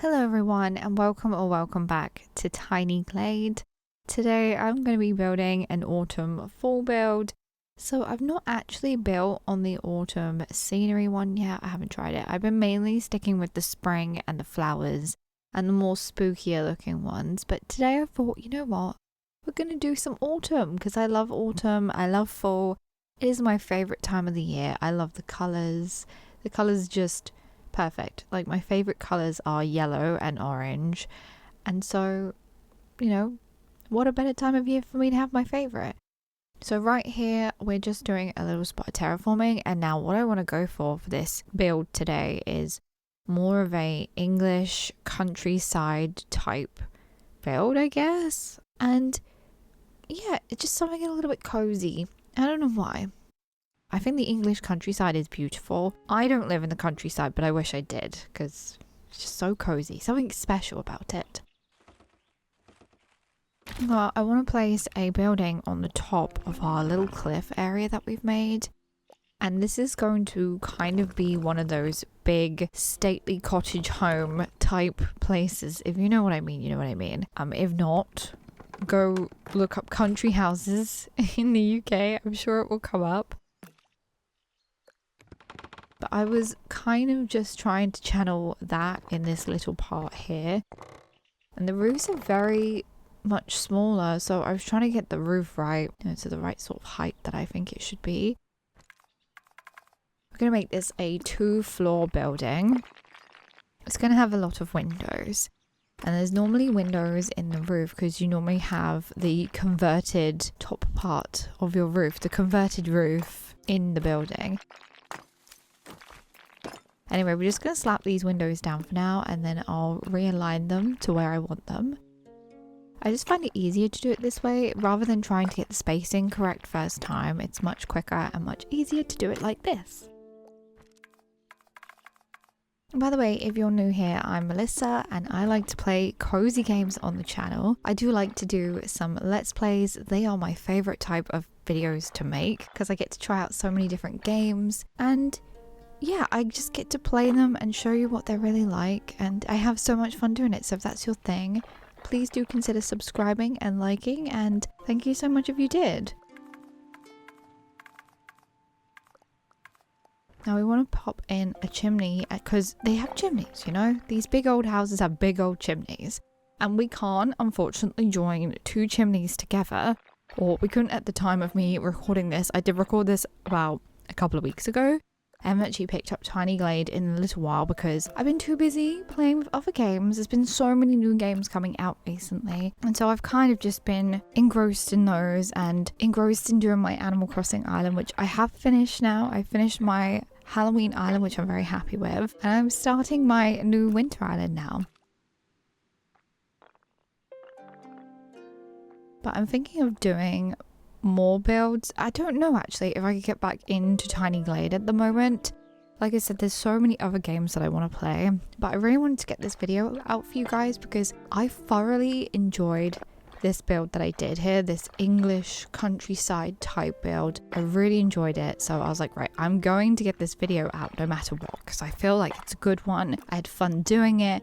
Hello everyone and welcome back to Tiny Glade. Today I'm going to be building an autumn fall build. So I've not actually built on the autumn scenery one yet. I haven't tried it. I've been mainly sticking with the spring and the flowers and the more spookier looking ones. But today I thought, you know what? We're going to do some autumn because I love autumn. I love fall. It is my favorite time of the year. I love the colors. The colors just perfect. Like my favorite colors are yellow and orange, and so, what a better time of year for me to have my favorite. So right here we're just doing a little spot of terraforming, and now what I want to go for this build today is more of a English countryside type build, I guess. And yeah, it's just something a little bit cozy. I don't know why. I think the English countryside is beautiful. I don't live in the countryside, but I wish I did because it's just so cozy. Something special about it. Well, I want to place a building on the top of our little cliff area that we've made. And this is going to kind of be one of those big stately cottage home type places. If you know what I mean, you know what I mean. If not, go look up country houses in the UK. I'm sure it will come up. But I was kind of just trying to channel that in this little part here. And the roofs are very much smaller, so I was trying to get the roof right, to the right sort of height that I think it should be. We're going to make this a 2-floor building. It's going to have a lot of windows. And there's normally windows in the roof because you normally have the converted top part of your roof, the converted roof in the building. Anyway, we're just going to slap these windows down for now, and then I'll realign them to where I want them. I just find it easier to do it this way rather than trying to get the spacing correct first time. It's much quicker and much easier to do it like this. And by the way, if you're new here, I'm Melissa and I like to play cozy games on the channel. I do like to do some Let's Plays. They are my favorite type of videos to make because I get to try out so many different games, and yeah, I just get to play them and show you what they're really like, and I have so much fun doing it. So if that's your thing, please do consider subscribing and liking, and thank you so much if you did. Now we want to pop in a chimney because they have chimneys, These big old houses have big old chimneys, and we can't unfortunately join 2 chimneys together, or we couldn't at the time of me recording this. I did record this about a couple of weeks ago. I haven't actually picked up Tiny Glade in a little while because I've been too busy playing with other games. There's been so many new games coming out recently, and so I've kind of just been engrossed in those and engrossed in doing my Animal Crossing island, which I have finished now. I finished my Halloween island, which I'm very happy with, and I'm starting my new winter island now. But I'm thinking of doing more builds. I don't know actually if I could get back into Tiny Glade at the moment. Like I said, there's so many other games that I want to play, but I really wanted to get this video out for you guys because I thoroughly enjoyed this build that I did here, this English countryside type build. I really enjoyed it, so I was like, right, I'm going to get this video out no matter what because I feel like it's a good one. I had fun doing it.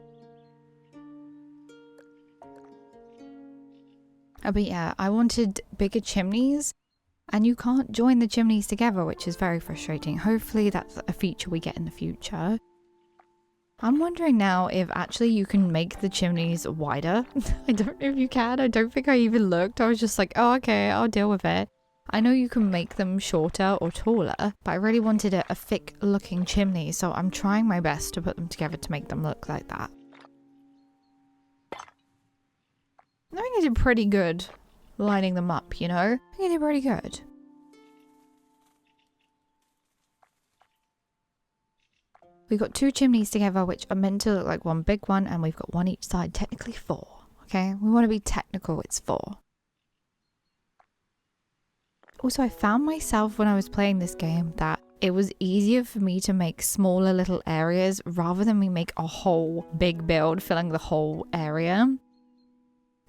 But yeah, I wanted bigger chimneys, and you can't join the chimneys together, which is very frustrating. Hopefully that's a feature we get in the future. I'm wondering now if actually you can make the chimneys wider. I don't know if you can. I don't think I even looked. I was just like, oh, okay, I'll deal with it. I know you can make them shorter or taller, but I really wanted a thick looking chimney, so I'm trying my best to put them together to make them look like that. I think I did pretty good lining them up, I think I did pretty good. We've got 2 chimneys together, which are meant to look like one big one, and we've got one each side, technically 4. Okay, we want to be technical, it's 4. Also, I found myself when I was playing this game that it was easier for me to make smaller little areas rather than me make a whole big build filling the whole area.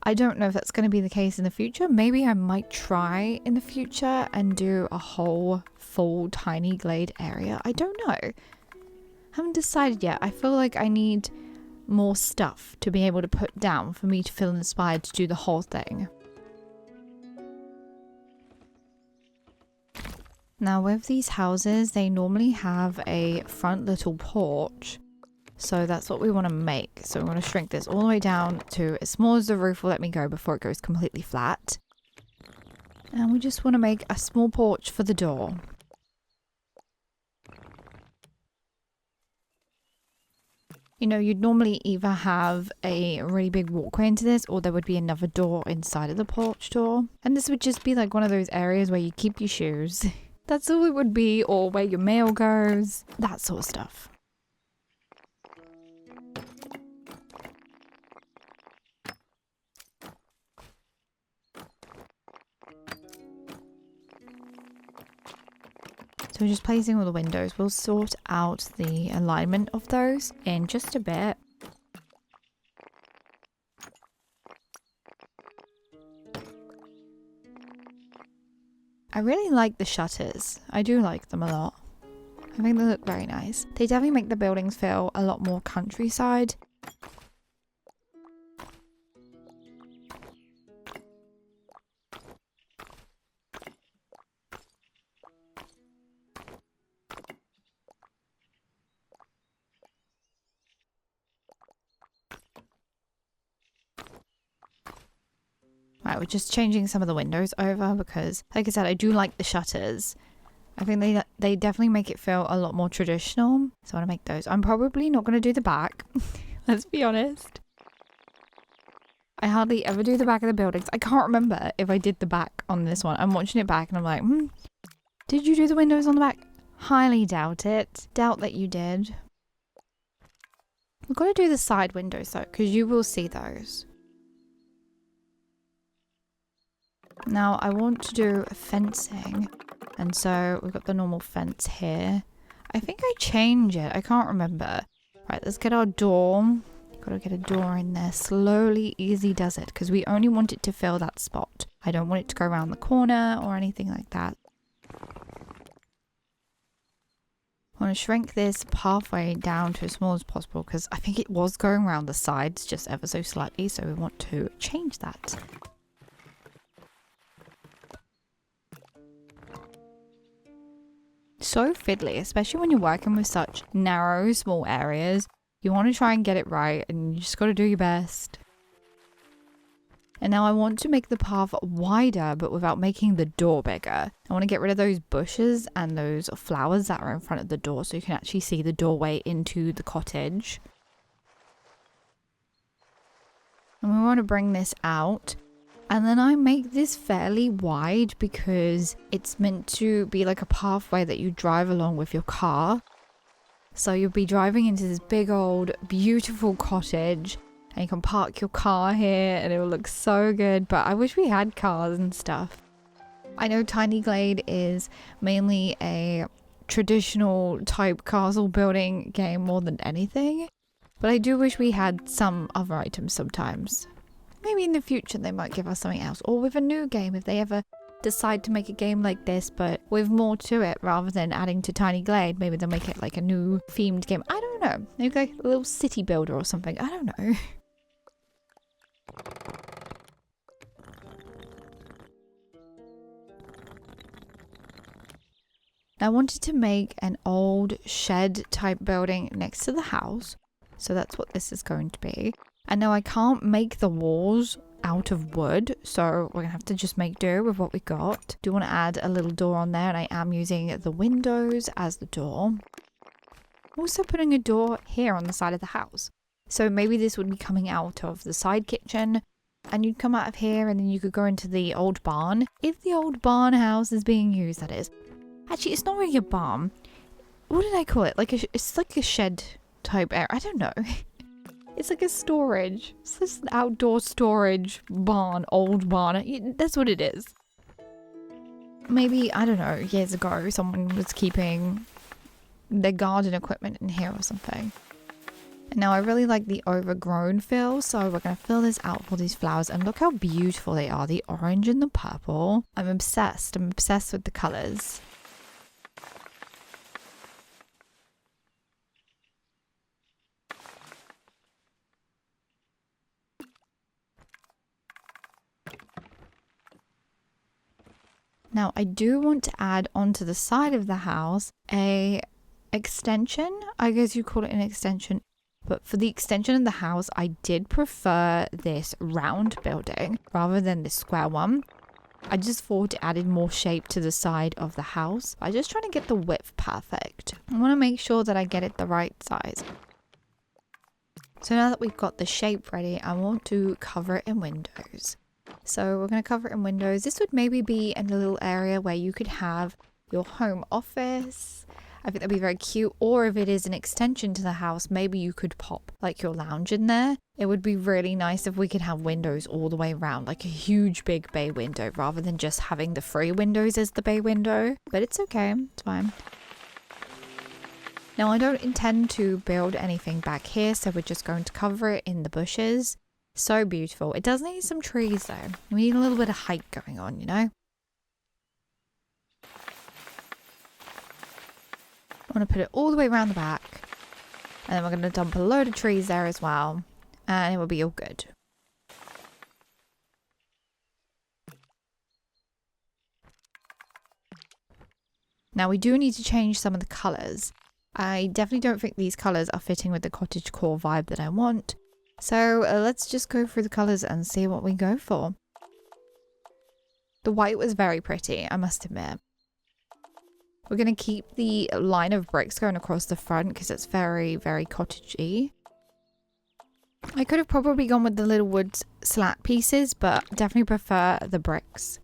I don't know if that's going to be the case in the future. Maybe I might try in the future and do a whole full Tiny Glade area. I don't know. Haven't decided yet. I feel like I need more stuff to be able to put down for me to feel inspired to do the whole thing. Now with these houses, they normally have a front little porch. So that's what we want to make. So we want to shrink this all the way down to as small as the roof will let me go before it goes completely flat. And we just want to make a small porch for the door. You know, you'd normally either have a really big walkway into this, or there would be another door inside of the porch door. And this would just be like one of those areas where you keep your shoes. That's all it would be, or where your mail goes, that sort of stuff. So we're just placing all the windows. We'll sort out the alignment of those in just a bit. I really like the shutters. I do like them a lot. I think they look very nice. They definitely make the buildings feel a lot more countryside. Right, we're just changing some of the windows over because, like I said, I do like the shutters. I think they definitely make it feel a lot more traditional. So I want to make those. I'm probably not going to do the back. Let's be honest. I hardly ever do the back of the buildings. I can't remember if I did the back on this one. I'm watching it back and I'm like, did you do the windows on the back? Highly doubt it. Doubt that you did. We've got to do the side windows though, because you will see those. Now I want to do fencing, and so we've got the normal fence here. I think I change it. I can't remember. Right, let's get our door. Gotta get a door in there. Slowly, easy does it, because we only want it to fill that spot. I don't want it to go around the corner or anything like that. I want to shrink this pathway down to as small as possible, because I think it was going around the sides just ever so slightly, so we want to change that. So fiddly, especially when you're working with such narrow, small areas. You want to try and get it right, and you just got to do your best. And now I want to make the path wider, but without making the door bigger. I want to get rid of those bushes and those flowers that are in front of the door, so you can actually see the doorway into the cottage. And we want to bring this out. And then I make this fairly wide because it's meant to be like a pathway that you drive along with your car. So you'll be driving into this big old beautiful cottage and you can park your car here and it will look so good. But I wish we had cars and stuff. I know Tiny Glade is mainly a traditional type castle building game more than anything. But I do wish we had some other items sometimes. Maybe in the future they might give us something else, or with a new game if they ever decide to make a game like this but with more to it rather than adding to Tiny Glade. Maybe they'll make it like a new themed game. I don't know. Maybe like a little city builder or something. I don't know. I wanted to make an old shed type building next to the house. So that's what this is going to be. And now I can't make the walls out of wood, so we're gonna have to just make do with what we got. Do want to add a little door on there, and I am using the windows as the door. Also putting a door here on the side of the house. So maybe this would be coming out of the side kitchen, and you'd come out of here and then you could go into the old barn. If the old barn house is being used, that is. Actually, it's not really a barn. What did I call it? It's like a shed type area. I don't know. It's like a storage. It's just an outdoor storage barn, old barn. That's what it is. Maybe, I don't know, years ago, someone was keeping their garden equipment in here or something. And now I really like the overgrown fill, so we're going to fill this out with all these flowers. And look how beautiful they are, the orange and the purple. I'm obsessed. I'm obsessed with the colours. Now I do want to add onto the side of the house a extension. I guess you call it an extension. But for the extension of the house, I did prefer this round building rather than this square one. I just thought it added more shape to the side of the house. I'm just trying to get the width perfect. I want to make sure that I get it the right size. So now that we've got the shape ready, I want to cover it in windows. So we're going to cover it in windows. This would maybe be in a little area where you could have your home office. I think that'd be very cute. Or if it is an extension to the house, maybe you could pop like your lounge in there. It would be really nice if we could have windows all the way around, like a huge big bay window rather than just having the 3 windows as the bay window. But it's okay, it's fine. Now I don't intend to build anything back here, so we're just going to cover it in the bushes. So beautiful. It does need some trees though. We need a little bit of height going on, you know? I want to put it all the way around the back. And then we're going to dump a load of trees there as well. And it will be all good. Now we do need to change some of the colours. I definitely don't think these colours are fitting with the cottagecore vibe that I want. So let's just go through the colours and see what we go for. The white was very pretty, I must admit. We're going to keep the line of bricks going across the front because it's very, very cottagey. I could have probably gone with the little wood slat pieces, but definitely prefer the bricks.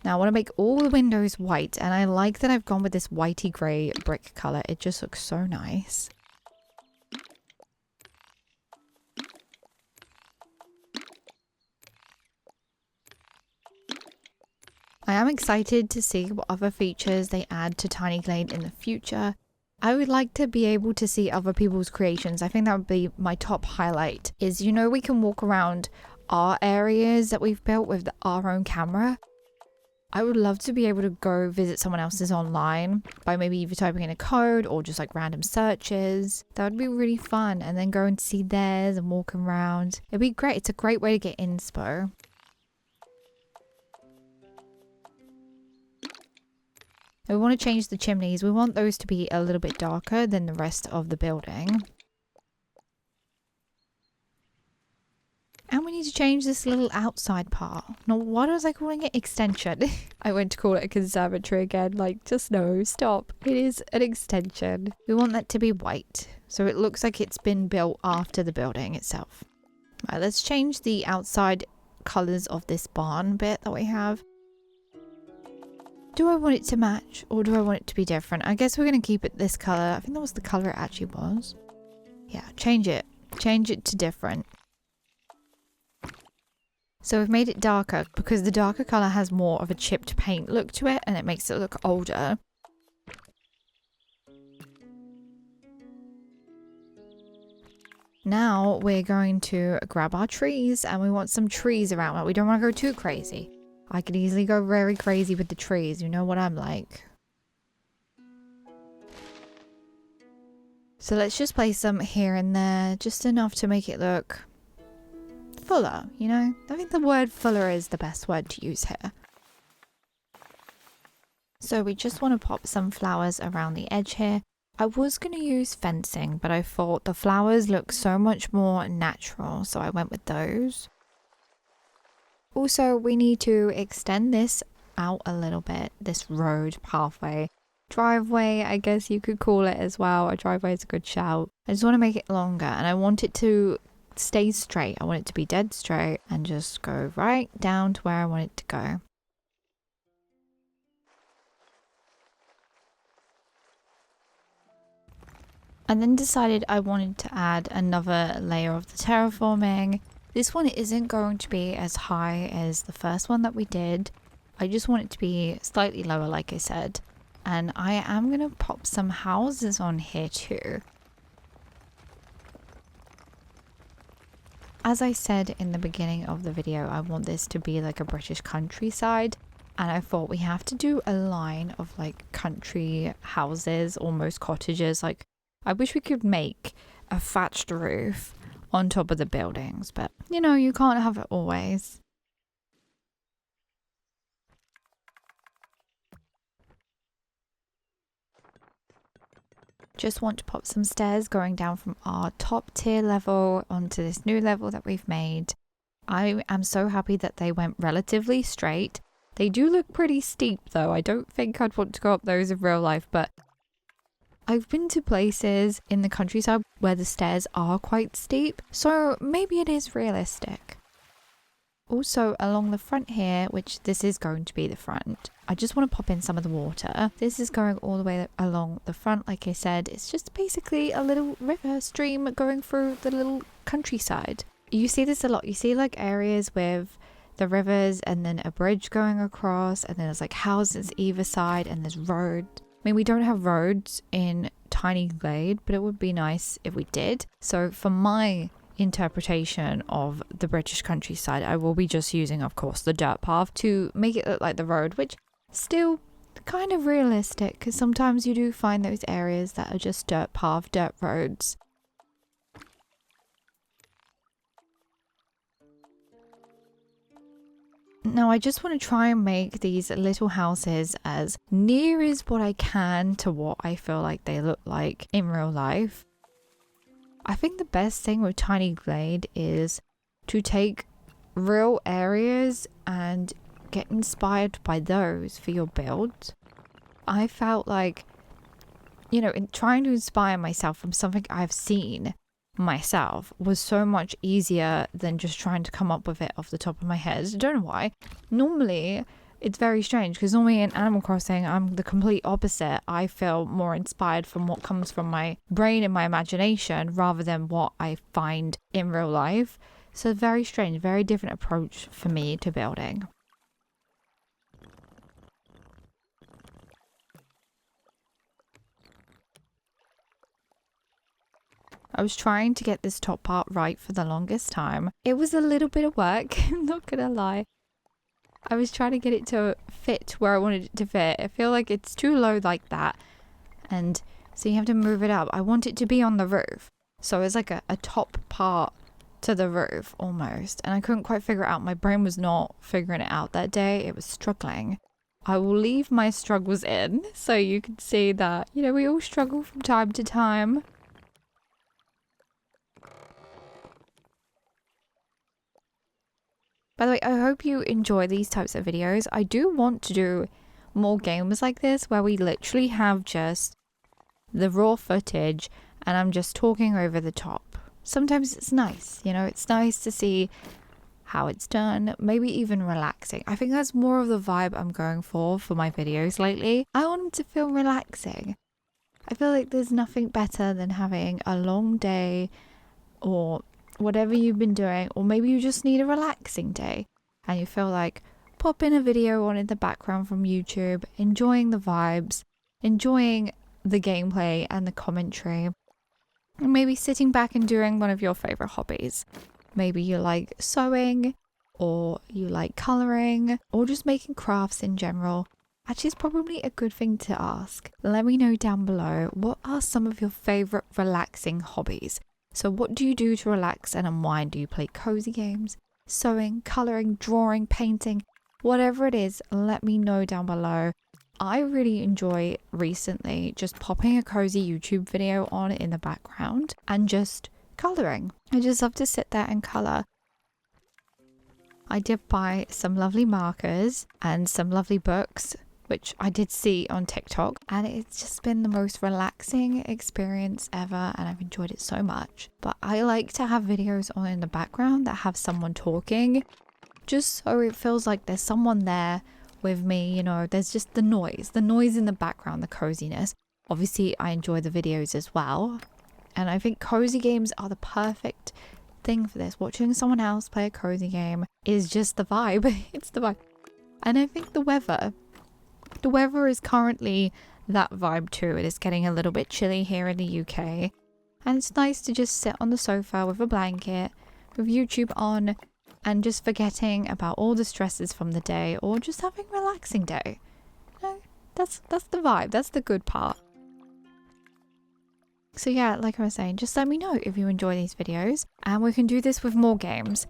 Now I want to make all the windows white, and I like that I've gone with this whitey grey brick colour. It just looks so nice. I am excited to see what other features they add to Tiny Glade in the future. I would like to be able to see other people's creations. I think that would be my top highlight is, you know, we can walk around our areas that we've built with our own camera. I would love to be able to go visit someone else's online by maybe either typing in a code or just like random searches. That would be really fun, and then go and see theirs and walk around. It'd be great. It's a great way to get inspo. We want to change the chimneys. We want those to be a little bit darker than the rest of the building. And we need to change this little outside part. Now, why was I calling it extension? I went to call it a conservatory again. Like, just no, stop. It is an extension. We want that to be white, so it looks like it's been built after the building itself. Right, let's change the outside colours of this barn bit that we have. Do I want it to match, or do I want it to be different? I guess we're going to keep it this colour. I think that was the colour it actually was. Yeah, change it. Change it to different. So we've made it darker because the darker colour has more of a chipped paint look to it, and it makes it look older. Now we're going to grab our trees, and we want some trees around. We don't want to go too crazy. I could easily go very crazy with the trees. You know what I'm like. So let's just place some here and there. Just enough to make it look fuller, you know? I think the word fuller is the best word to use here. So we just want to pop some flowers around the edge here. I was going to use fencing, but I thought the flowers look so much more natural, so I went with those. Also, we need to extend this out a little bit, this road, pathway, driveway, I guess you could call it as well. A driveway is a good shout. I just want to make it longer, and I want it to stay straight. I want it to be dead straight and just go right down to where I want it to go. And then decided I wanted to add another layer of the terraforming. This one isn't going to be as high as the first one that we did. I just want it to be slightly lower, like I said. And I am going to pop some houses on here too. As I said in the beginning of the video, I want this to be like a British countryside. And I thought we have to do a line of like country houses, almost cottages. Like, I wish we could make a thatched roof on top of the buildings, but you know, you can't have it always. Just want to pop some stairs going down from our top tier level onto this new level that we've made. I am so happy that they went relatively straight. They do look pretty steep though. I don't think I'd want to go up those in real life, but I've been to places in the countryside where the stairs are quite steep, so maybe it is realistic. Also, along the front here, which this is going to be the front, I just want to pop in some of the water. This is going all the way along the front, like I said. It's just basically a little river stream going through the little countryside. You see this a lot. You see like areas with the rivers and then a bridge going across, and then there's like houses either side, and there's roads. I mean, we don't have roads in Tiny Glade, but it would be nice if we did. So for my interpretation of the British countryside, I will be just using, of course, the dirt path to make it look like the road, which still kind of realistic, because sometimes you do find those areas that are just dirt path, dirt roads. Now I just want to try and make these little houses as near as what I can to what I feel like they look like in real life. I think the best thing with Tiny Glade is to take real areas and get inspired by those for your build. I felt like, you know, in trying to inspire myself from something I've seen myself was so much easier than just trying to come up with it off the top of my head. I don't know why. Normally, it's very strange because normally in Animal Crossing, I'm the complete opposite. I feel more inspired from what comes from my brain and my imagination rather than what I find in real life. So very strange, very different approach for me to building. I was trying to get this top part right for the longest time. It was a little bit of work, I'm not gonna lie. I was trying to get it to fit where I wanted it to fit. I feel like it's too low like that. And so you have to move it up. I want it to be on the roof. So it's like a top part to the roof almost. And I couldn't quite figure it out. My brain was not figuring it out that day. It was struggling. I will leave my struggles in so you can see that, you know, we all struggle from time to time. By the way, I hope you enjoy these types of videos. I do want to do more games like this where we literally have just the raw footage and I'm just talking over the top. Sometimes it's nice, you know, it's nice to see how it's done, maybe even relaxing. I think that's more of the vibe I'm going for my videos lately. I want them to feel relaxing. I feel like there's nothing better than having a long day or whatever you've been doing, or maybe you just need a relaxing day and you feel like pop in a video on in the background from YouTube, enjoying the vibes, enjoying the gameplay and the commentary, and maybe sitting back and doing one of your favorite hobbies. Maybe you like sewing, or you like coloring, or just making crafts in general. Actually, it's probably a good thing to ask. Let me know down below, what are some of your favorite relaxing hobbies? So what do you do to relax and unwind? Do you play cozy games, sewing, colouring, drawing, painting? Whatever it is, let me know down below. I really enjoy recently just popping a cozy YouTube video on in the background and just colouring. I just love to sit there and colour. I did buy some lovely markers and some lovely books, which I did see on TikTok, and it's just been the most relaxing experience ever and I've enjoyed it so much. But I like to have videos on in the background that have someone talking, just so it feels like there's someone there with me, you know, there's just the noise in the background, the coziness. Obviously I enjoy the videos as well, and I think cozy games are the perfect thing for this. Watching someone else play a cozy game is just the vibe. It's the vibe. And I think the weather is currently that vibe too. It is getting a little bit chilly here in the UK, and it's nice to just sit on the sofa with a blanket, with YouTube on, and just forgetting about all the stresses from the day, or just having a relaxing day. You know, that's the vibe. That's the good part. So yeah, like I was saying, just let me know if you enjoy these videos, and we can do this with more games.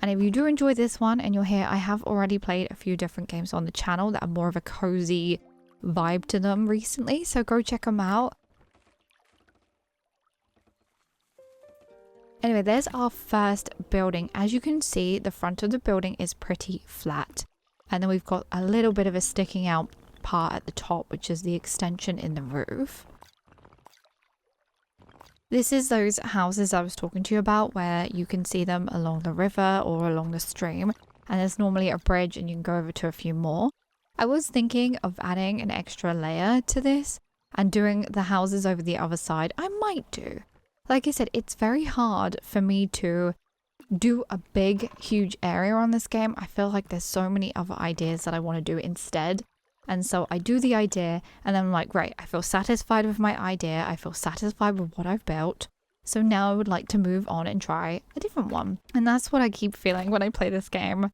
And if you do enjoy this one and you're here, I have already played a few different games on the channel that are more of a cozy vibe to them recently, so go check them out. Anyway, there's our first building. As you can see, the front of the building is pretty flat. And then we've got a little bit of a sticking out part at the top, which is the extension in the roof. This is those houses I was talking to you about where you can see them along the river or along the stream. And there's normally a bridge and you can go over to a few more. I was thinking of adding an extra layer to this and doing the houses over the other side. I might do. Like I said, it's very hard for me to do a big, huge area on this game. I feel like there's so many other ideas that I want to do instead. And so I do the idea and then I'm like, great, I feel satisfied with my idea. I feel satisfied with what I've built. So now I would like to move on and try a different one. And that's what I keep feeling when I play this game.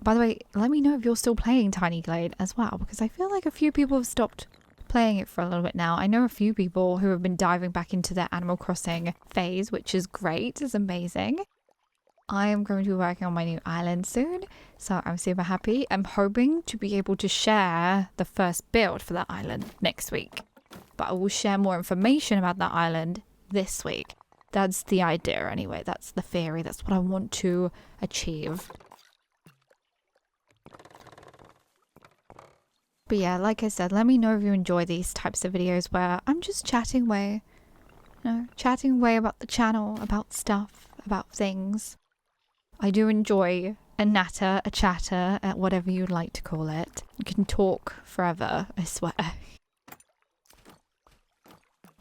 By the way, let me know if you're still playing Tiny Glade as well, because I feel like a few people have stopped playing it for a little bit now. I know a few people who have been diving back into their Animal Crossing phase, which is great. It's amazing. I am going to be working on my new island soon, so I'm super happy. I'm hoping to be able to share the first build for that island next week, but I will share more information about that island this week. That's the idea anyway. That's the theory. That's what I want to achieve. But yeah, like I said, let me know if you enjoy these types of videos where I'm just chatting away. Chatting away about the channel, about stuff, about things. I do enjoy a natter, a chatter, whatever you'd like to call it. You can talk forever, I swear.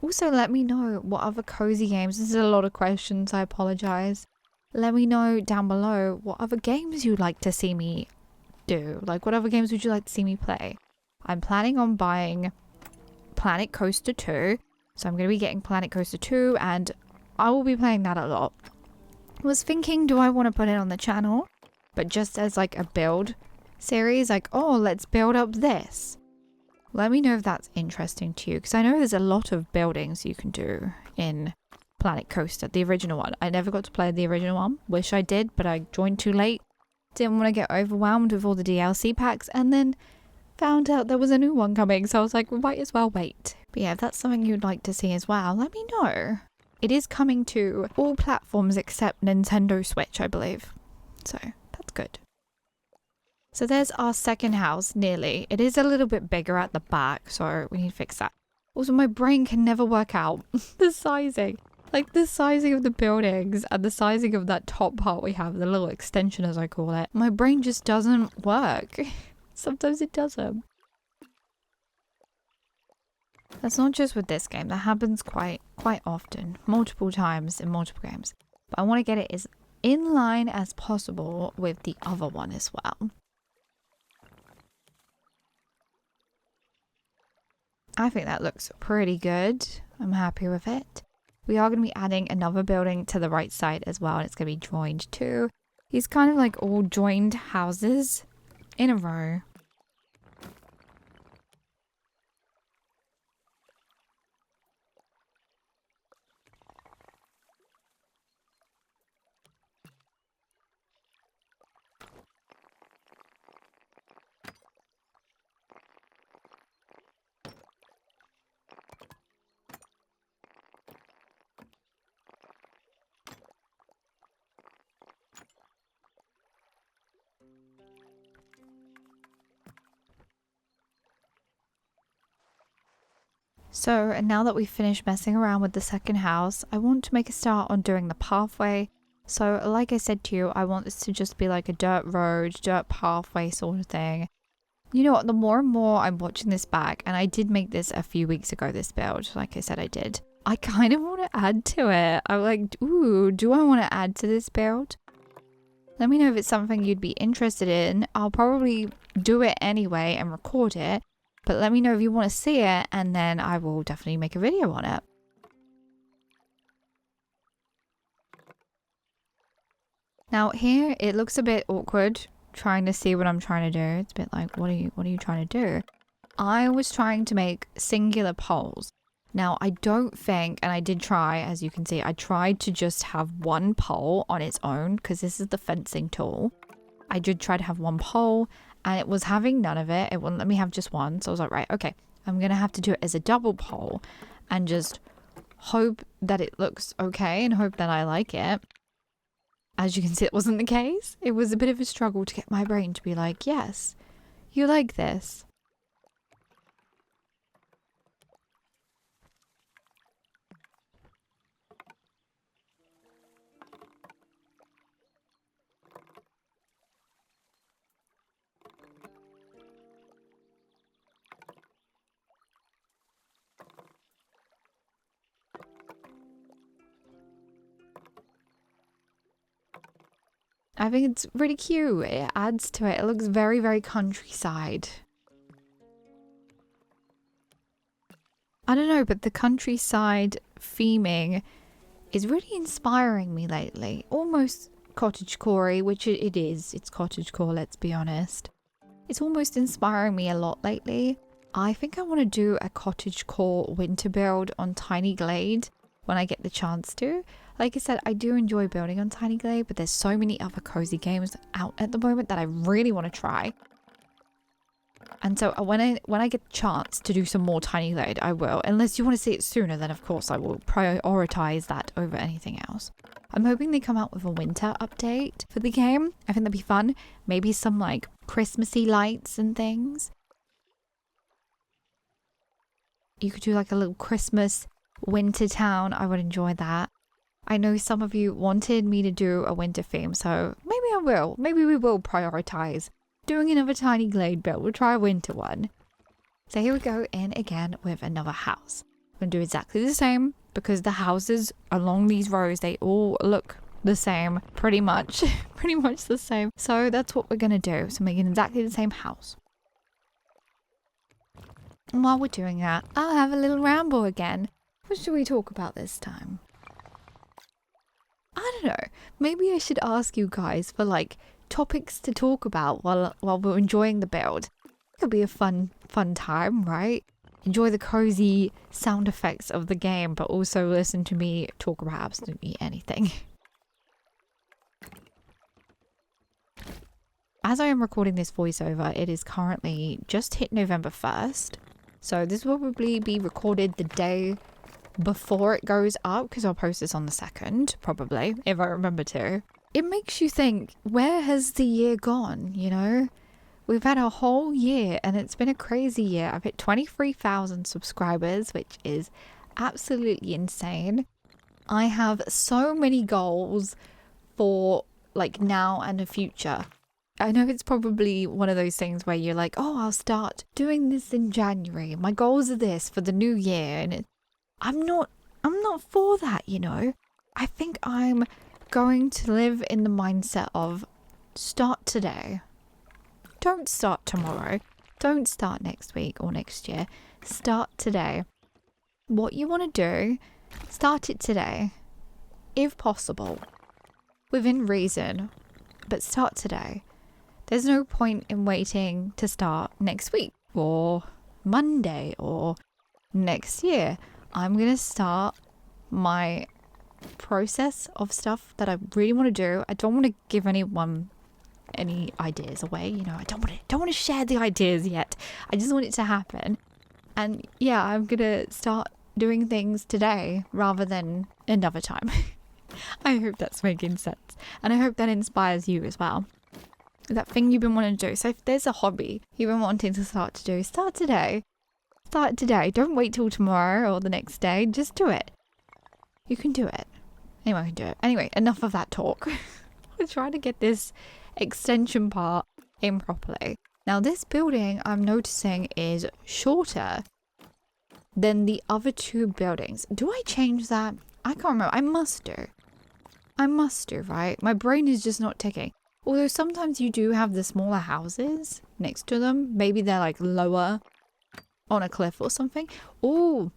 Also, let me know what other cozy games. This is a lot of questions, I apologize. Let me know down below what other games you'd like to see me do. Like, what other games would you like to see me play? I'm planning on buying Planet Coaster 2. So I'm going to be getting Planet Coaster 2 and I will be playing that a lot. I was thinking, do I want to put it on the channel? But just as like a build series, like, oh, let's build up this. Let me know if that's interesting to you, because I know there's a lot of buildings you can do in Planet Coaster, the original one. I never got to play the original one. Wish I did, but I joined too late. Didn't want to get overwhelmed with all the DLC packs, and then found out there was a new one coming, so I was like, we might as well wait. But yeah, if that's something you'd like to see as well, let me know. It is coming to all platforms except Nintendo Switch, I believe. So that's good. So there's our second house, nearly. It is a little bit bigger at the back, so we need to fix that. Also, my brain can never work out the sizing. Like the sizing of the buildings and the sizing of that top part we have, the little extension as I call it. My brain just doesn't work. Sometimes it doesn't. That's not just with this game. That happens quite often. Multiple times in multiple games. But I want to get it as in line as possible with the other one as well. I think that looks pretty good. I'm happy with it. We are going to be adding another building to the right side as well. And it's going to be joined to these kind of like all joined houses in a row. So, and now that we've finished messing around with the second house, I want to make a start on doing the pathway. So, like I said to you, I want this to just be like a dirt road, dirt pathway sort of thing. You know what, the more and more I'm watching this back, and I did make this a few weeks ago, this build, like I said I did. I kind of want to add to it. I'm like, ooh, do I want to add to this build? Let me know if it's something you'd be interested in. I'll probably do it anyway and record it. But let me know if you want to see it, and then I will definitely make a video on it. Now here, it looks a bit awkward trying to see what I'm trying to do. It's a bit like, what are you trying to do? I was trying to make singular poles. Now I don't think, and I did try, as you can see, I tried to just have one pole on its own, because this is the fencing tool. I did try to have one pole, and it was having none of it. It wouldn't let me have just one. So I was like, right, okay, I'm going to have to do it as a double pole. and just hope that it looks okay and hope that I like it. As you can see, it wasn't the case. It was a bit of a struggle to get my brain to be like, yes, you like this. I think it's really cute. It adds to it. It looks very, very countryside. I don't know, but the countryside theming is really inspiring me lately. Almost cottagecore-y, which it is. It's cottagecore, let's be honest. It's almost inspiring me a lot lately. I think I want to do a cottagecore winter build on Tiny Glade when I get the chance to. Like I said, I do enjoy building on Tiny Glade, but there's so many other cozy games out at the moment that I really want to try. And so when I get the chance to do some more Tiny Glade, I will. Unless you want to see it sooner, then of course I will prioritize that over anything else. I'm hoping they come out with a winter update for the game. I think that'd be fun. Maybe some like Christmassy lights and things. You could do like a little Christmas winter town. I would enjoy that. I know some of you wanted me to do a winter theme, so maybe I will. Maybe we will prioritize doing another Tiny Glade build. We'll try a winter one. So here we go in again with another house. We're going to do exactly the same because the houses along these rows, they all look the same, pretty much. Pretty much the same. So that's what we're going to do. So making exactly the same house. And while we're doing that, I'll have a little ramble again. What should we talk about this time? I don't know. Maybe I should ask you guys for like topics to talk about while we're enjoying the build. It could be a fun time, right? Enjoy the cozy sound effects of the game, but also listen to me talk about absolutely anything. As I am recording this voiceover, it is currently just hit November 1st. So this will probably be recorded the day before it goes up, because I'll post this on the 2nd, probably, if I remember to. It makes you think, where has the year gone, you know? We've had a whole year and it's been a crazy year. I've hit 23,000 subscribers, which is absolutely insane. I have so many goals for like now and the future. I know it's probably one of those things where you're like, oh, I'll start doing this in January. My goals are this for the new year. And I'm not for that, you know. I think I'm going to live in the mindset of start today. Don't start tomorrow. Don't start next week or next year. Start today. What you want to do, start it today. If possible. Within reason. But start today. There's no point in waiting to start next week or Monday or next year. I'm going to start my process of stuff that I really want to do. I don't want to give anyone any ideas away, you know. I don't want to share the ideas yet. I just want it to happen. And yeah, I'm going to start doing things today rather than another time. I hope that's making sense. And I hope that inspires you as well. That thing you've been wanting to do. So if there's a hobby you've been wanting to start to do, start today. Start today. Don't wait till tomorrow or the next day. Just do it. You can do it. Anyone can do it. Anyway, enough of that talk. We're trying to get this extension part in properly. Now this building I'm noticing is shorter than the other two buildings. Do I change that? I can't remember. I must do, right? My brain is just not ticking. Although sometimes you do have the smaller houses next to them. Maybe they're like lower on a cliff or something. Oh,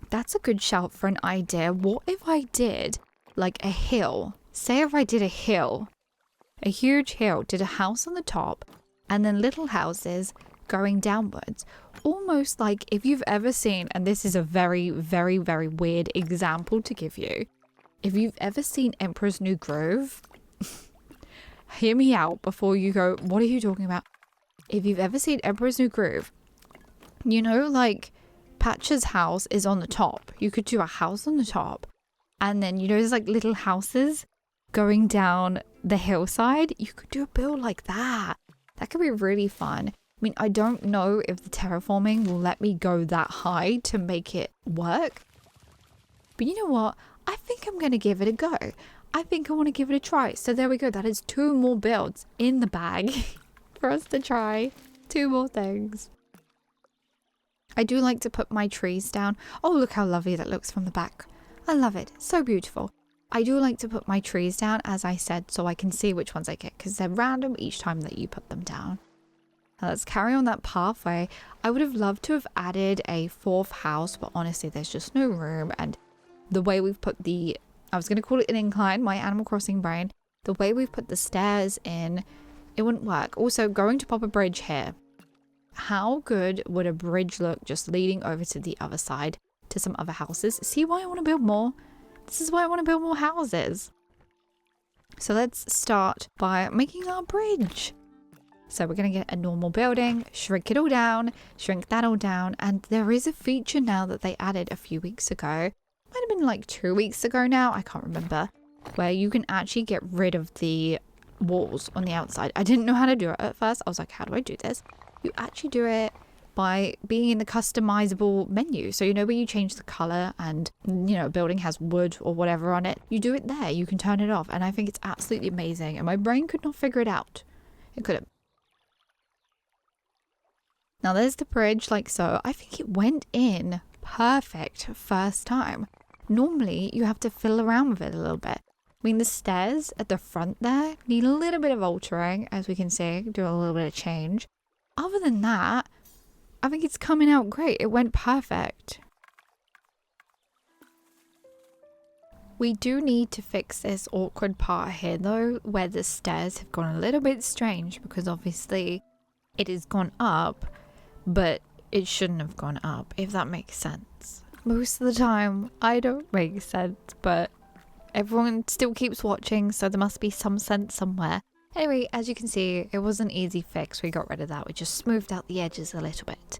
that's a good shout for an idea. What if I did like a hill? Say if I did a hill, a huge hill, did a house on the top and then little houses going downwards. Almost like if you've ever seen, and this is a very, very, very weird example to give you. If you've ever seen Emperor's New Groove, hear me out before you go, what are you talking about? If you've ever seen Emperor's New Groove, you know, like Patch's house is on the top. You could do a house on the top. And then, you know, there's like little houses going down the hillside. You could do a build like that. That could be really fun. I mean, I don't know if the terraforming will let me go that high to make it work. But you know what? I think I'm going to give it a go. I think I want to give it a try. So there we go. That is 2 more builds in the bag for us to try. 2 more things. I do like to put my trees down. Oh, look how lovely that looks from the back. I love it. So beautiful. I do like to put my trees down, as I said, so I can see which ones I get, because they're random each time that you put them down. Now let's carry on that pathway. I would have loved to have added a 4th house, but honestly, there's just no room. And the way we've put the, I was going to call it an incline, my Animal Crossing brain, the way we've put the stairs in, it wouldn't work. Also, going to pop a bridge here. How good would a bridge look just leading over to the other side to some other houses? See why I want to build more? This is why I want to build more houses. So let's start by making our bridge. So we're going to get a normal building, shrink it all down, shrink that all down. And there is a feature now that they added a few weeks ago. Might have been like 2 weeks ago now. I can't remember. Where you can actually get rid of the walls on the outside. I didn't know how to do it at first. I was like, how do I do this? You actually do it by being in the customizable menu. So you know where you change the color and, you know, a building has wood or whatever on it. You do it there. You can turn it off. And I think it's absolutely amazing. And my brain could not figure it out. It couldn't. Now there's the bridge like so. I think it went in perfect first time. Normally you have to fiddle around with it a little bit. I mean, the stairs at the front there need a little bit of altering, as we can see, do a little bit of change. Other than that, I think it's coming out great. It went perfect. We do need to fix this awkward part here though, where the stairs have gone a little bit strange, because obviously it has gone up, but it shouldn't have gone up, if that makes sense. Most of the time, I don't make sense, but everyone still keeps watching, so there must be some sense somewhere. Anyway, as you can see, it was an easy fix. We got rid of that. We just smoothed out the edges a little bit.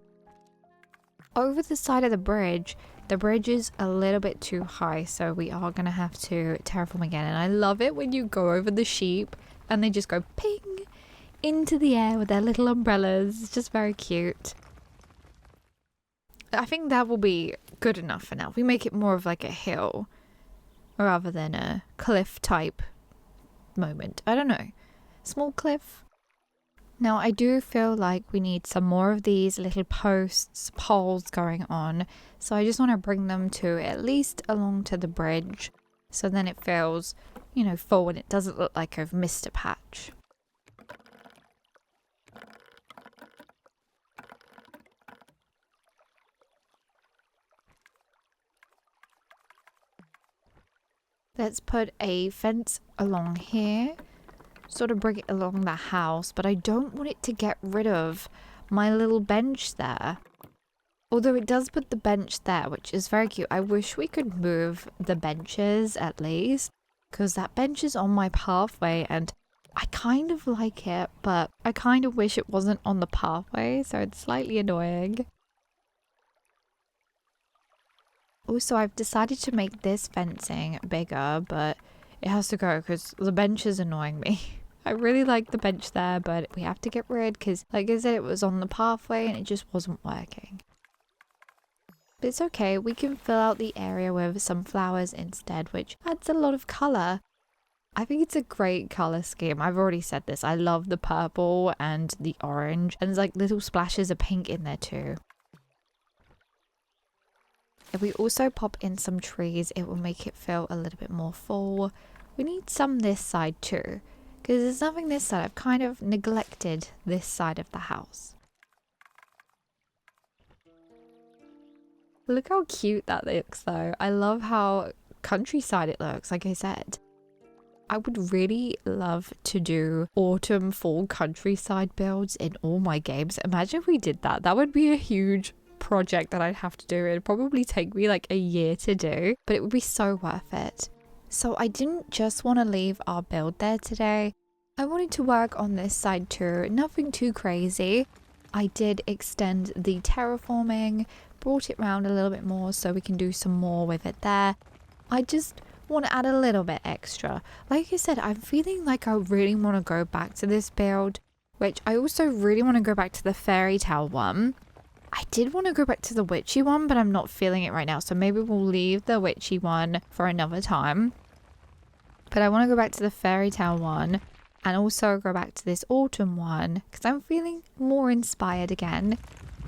Over the side of the bridge is a little bit too high, so we are going to have to terraform again. And I love it when you go over the sheep and they just go ping into the air with their little umbrellas. It's just very cute. I think that will be good enough for now. We make it more of like a hill rather than a cliff type moment. I don't know. Small cliff. Now I do feel like we need some more of these little posts, poles going on. So I just want to bring them to at least along to the bridge. So then it feels, you know, full and it doesn't look like I've missed a patch. Let's put a fence along here. Sort of bring it along the house, but I don't want it to get rid of my little bench there. Although it does put the bench there, which is very cute. I wish we could move the benches at least, because that bench is on my pathway and I kind of like it, but I kind of wish it wasn't on the pathway, so it's slightly annoying. Also, I've decided to make this fencing bigger, but it has to go because the bench is annoying me. I really like the bench there, but we have to get rid because, like I said, it was on the pathway and it just wasn't working. But it's okay, we can fill out the area with some flowers instead, which adds a lot of colour. I think it's a great colour scheme. I've already said this. I love the purple and the orange, and there's like little splashes of pink in there too. If we also pop in some trees, it will make it feel a little bit more full. We need some this side too, because there's nothing this side. I've kind of neglected this side of the house. Look how cute that looks though. I love how countryside it looks, like I said. I would really love to do autumn, fall countryside builds in all my games. Imagine if we did that. That would be a huge project that I'd have to do. It'd probably take me like a year to do, but it would be so worth it. So I didn't just want to leave our build there today. I wanted to work on this side too. Nothing too crazy. I did extend the terraforming, brought it round a little bit more so we can do some more with it there. I just want to add a little bit extra. Like I said, I'm feeling like I really want to go back to this build, which I also really want to go back to the fairy tale one. I did want to go back to the witchy one, but I'm not feeling it right now, so maybe we'll leave the witchy one for another time. But I want to go back to the fairy tale one and also go back to this autumn one because I'm feeling more inspired again,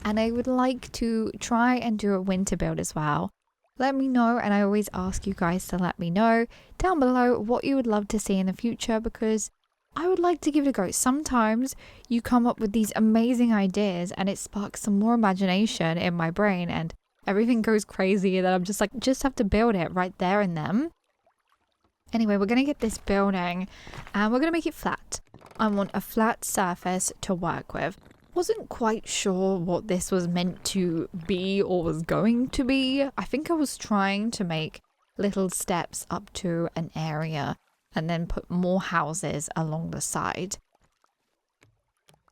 and I would like to try and do a winter build as well. Let me know, and I always ask you guys to let me know down below what you would love to see in the future, because I would like to give it a go. Sometimes you come up with these amazing ideas and it sparks some more imagination in my brain and everything goes crazy, and then I'm just like, just have to build it right there and then. Anyway, we're going to get this building and we're going to make it flat. I want a flat surface to work with. Wasn't quite sure what this was meant to be or was going to be. I think I was trying to make little steps up to an area and then put more houses along the side.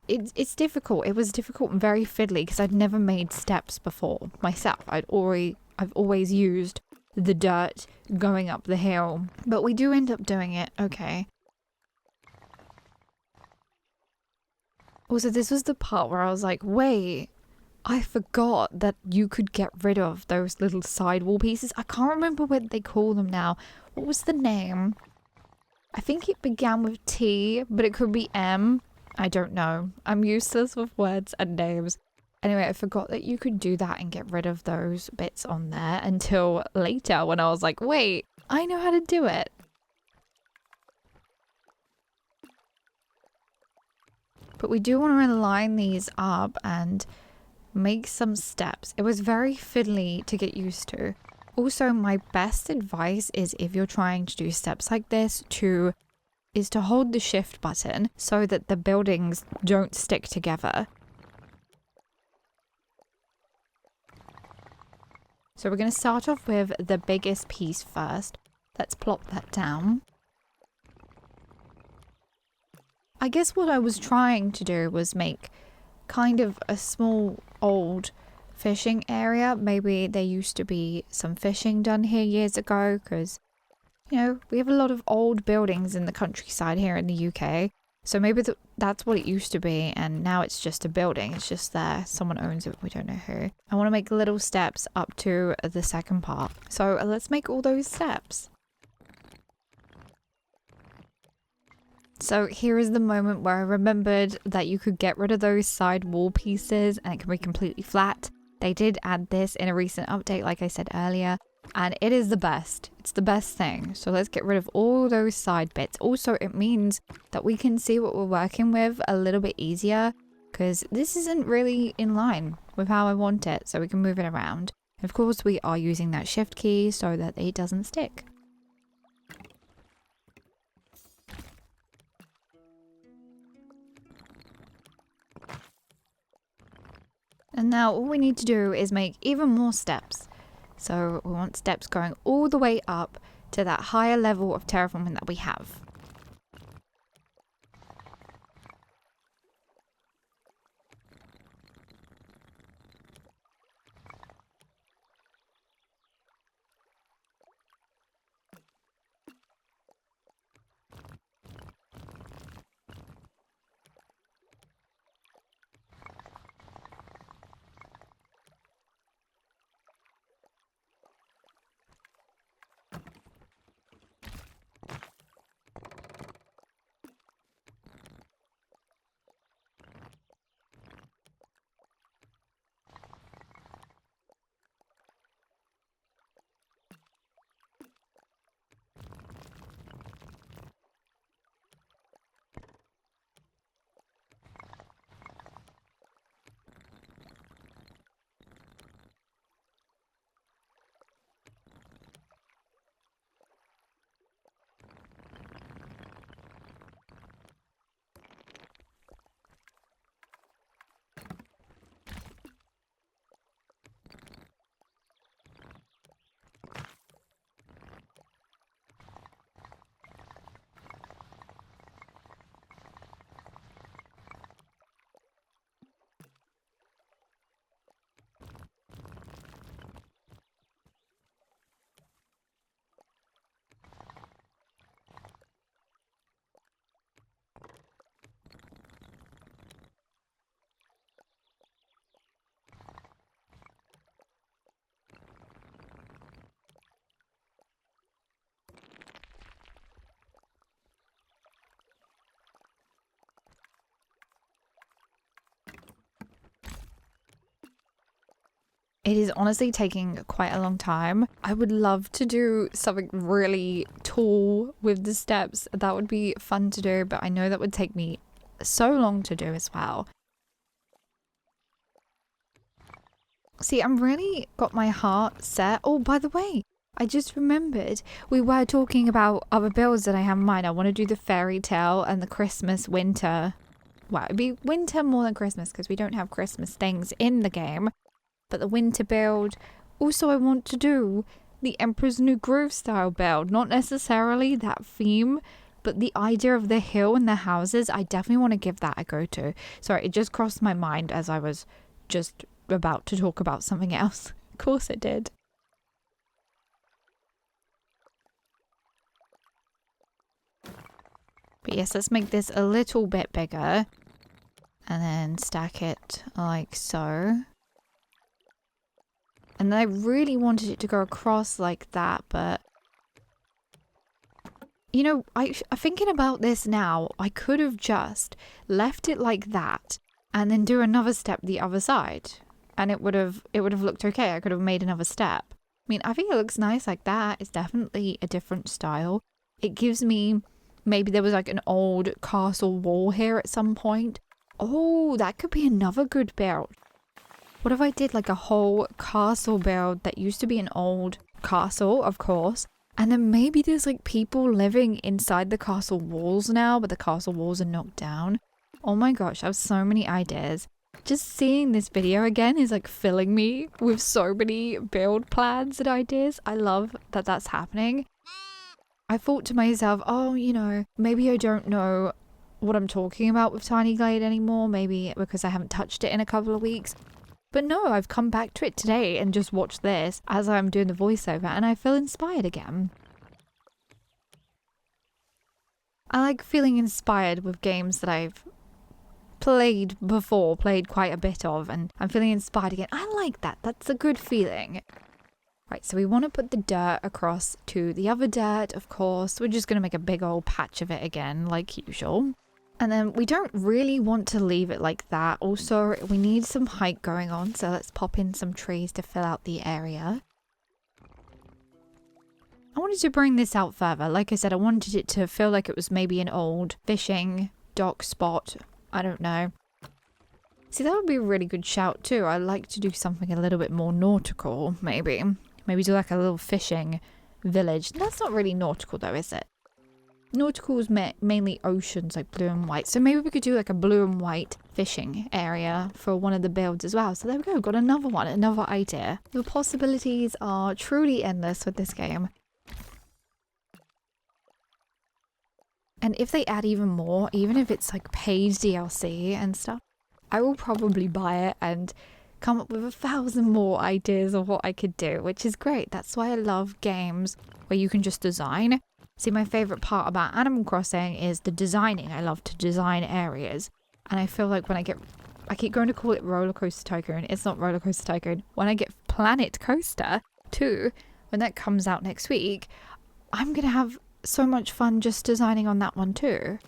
It's difficult. It was difficult and very fiddly because I'd never made steps before myself. I've always used the dirt going up the hill, but we do end up doing it. Okay. Also, this was the part where I was like, wait, I forgot that you could get rid of those little sidewall pieces. I can't remember what they call them now. What was the name? I think it began with T, but it could be M. I don't know. I'm useless with words and names. Anyway, I forgot that you could do that and get rid of those bits on there until later when I was like, wait, I know how to do it. But we do want to line these up and make some steps. It was very fiddly to get used to. Also, my best advice is if you're trying to do steps like this is to hold the shift button so that the buildings don't stick together. So we're going to start off with the biggest piece first. Let's plop that down. I guess what I was trying to do was make kind of a small old fishing area. Maybe there used to be some fishing done here years ago because, you know, we have a lot of old buildings in the countryside here in the UK. So maybe that's what it used to be, and now it's just a building. It's just there. Someone owns it. We don't know who. I want to make little steps up to the second part. So let's make all those steps. So here is the moment where I remembered that you could get rid of those side wall pieces and it can be completely flat. They did add this in a recent update, like I said earlier, and it is the best. It's the best thing. So let's get rid of all those side bits. Also, it means that we can see what we're working with a little bit easier because this isn't really in line with how I want it. So we can move it around. Of course, we are using that shift key so that it doesn't stick. And now all we need to do is make even more steps. So we want steps going all the way up to that higher level of terraforming that we have. It is honestly taking quite a long time. I would love to do something really tall with the steps. That would be fun to do, but I know that would take me so long to do as well. See, I'm really got my heart set. Oh, by the way, I just remembered we were talking about other builds that I have in mind. I want to do the fairy tale and the Christmas winter. Well, it'd be winter more than Christmas because we don't have Christmas things in the game. But the winter build. Also, I want to do the Emperor's New Groove style build. Not necessarily that theme, but the idea of the hill and the houses, I definitely want to give that a go to. Sorry, it just crossed my mind as I was just about to talk about something else. Of course it did. But yes, let's make this a little bit bigger. And then stack it like so. And I really wanted it to go across like that, but you know, I'm thinking about this now, I could have just left it like that and then do another step the other side, and it would have looked okay. I could have made another step. I mean, I think it looks nice like that. It's definitely a different style. It gives me, maybe there was like an old castle wall here at some point. Oh, that could be another good build. What if I did like a whole castle build that used to be an old castle, of course, and then maybe there's like people living inside the castle walls now, but the castle walls are knocked down. Oh my gosh, I have so many ideas. Just seeing this video again is like filling me with so many build plans and ideas. I love that that's happening. I thought to myself, oh, you know, maybe I don't know what I'm talking about with Tiny Glade anymore. Maybe because I haven't touched it in a couple of weeks. But no, I've come back to it today and just watched this as I'm doing the voiceover, and I feel inspired again. I like feeling inspired with games that I've played before, played quite a bit of, and I'm feeling inspired again. I like that. That's a good feeling. Right, so we want to put the dirt across to the other dirt, of course. We're just going to make a big old patch of it again, like usual. And then we don't really want to leave it like that. Also, we need some height going on, so let's pop in some trees to fill out the area. I wanted to bring this out further. Like I said, I wanted it to feel like it was maybe an old fishing dock spot. I don't know. See, that would be a really good shout too. I'd like to do something a little bit more nautical, maybe. Maybe do like a little fishing village. That's not really nautical though, is it? Nautical is mainly oceans, like blue and white. So maybe we could do like a blue and white fishing area for one of the builds as well. So there we go, got another one, another idea. The possibilities are truly endless with this game. And if they add even more, even if it's like paid DLC and stuff, I will probably buy it and come up with 1,000 more ideas of what I could do, which is great. That's why I love games where you can just design. See, my favourite part about Animal Crossing is the designing. I love to design areas. And I feel like when I keep going to call it Roller Coaster Tycoon. It's not Roller Coaster Tycoon. When I get Planet Coaster 2, when that comes out next week, I'm going to have so much fun just designing on that one too.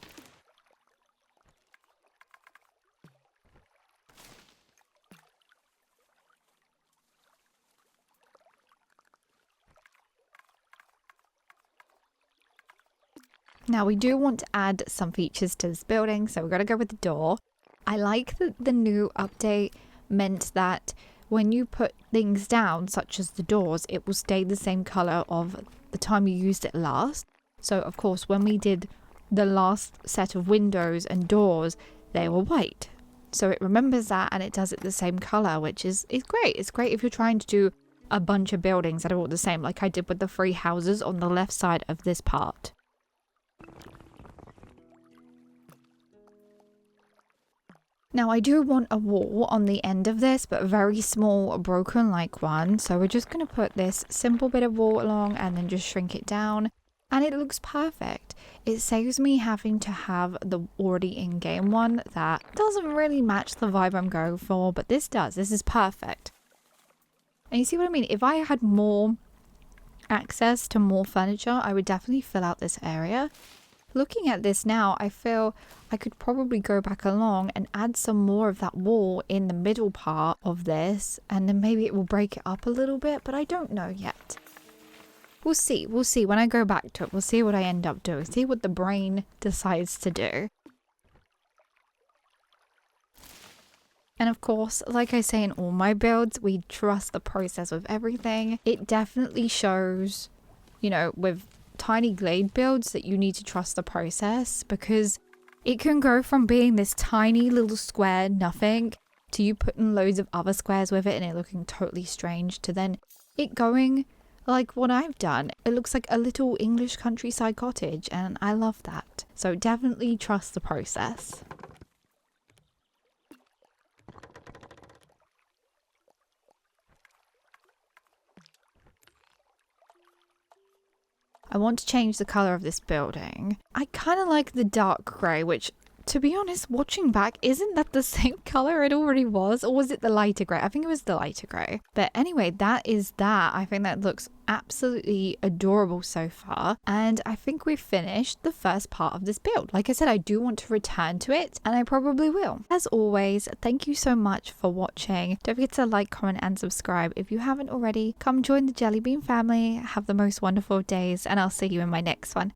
Now we do want to add some features to this building, so we're going to go with the door. I like that the new update meant that when you put things down, such as the doors, it will stay the same color of the time you used it last. So of course, when we did the last set of windows and doors, they were white. So it remembers that and it does it the same color, which is great. It's great if you're trying to do a bunch of buildings that are all the same, like I did with the 3 houses on the left side of this part. Now I do want a wall on the end of this, but a very small broken like one. So we're just going to put this simple bit of wall along and then just shrink it down. And it looks perfect. It saves me having to have the already in-game one that doesn't really match the vibe I'm going for, but this does. This is perfect. And you see what I mean? If I had more access to more furniture, I would definitely fill out this area. looking at this now, I feel I could probably go back along and add some more of that wall in the middle part of this, and then maybe it will break it up a little bit, but I don't know yet. We'll see when I go back to it. We'll see what I end up doing, see what the brain decides to do. And of course, like I say in all my builds, we trust the process with everything. It definitely shows, you know, with tiny Glade builds that you need to trust the process, because it can go from being this tiny little square nothing to you putting loads of other squares with it and it looking totally strange, to then it going like what I've done. It looks like a little English countryside cottage, and I love that. So definitely trust the process. I want to change the color of this building. I kind of like the dark grey, which, to be honest, watching back, isn't that the same color it already was? Or was it the lighter grey? I think it was the lighter grey. But anyway, that is that. I think that looks absolutely adorable so far. And I think we've finished the first part of this build. Like I said, I do want to return to it, and I probably will. As always, thank you so much for watching. Don't forget to like, comment, and subscribe if you haven't already. Come join the Jelly Bean family. Have the most wonderful days, and I'll see you in my next one.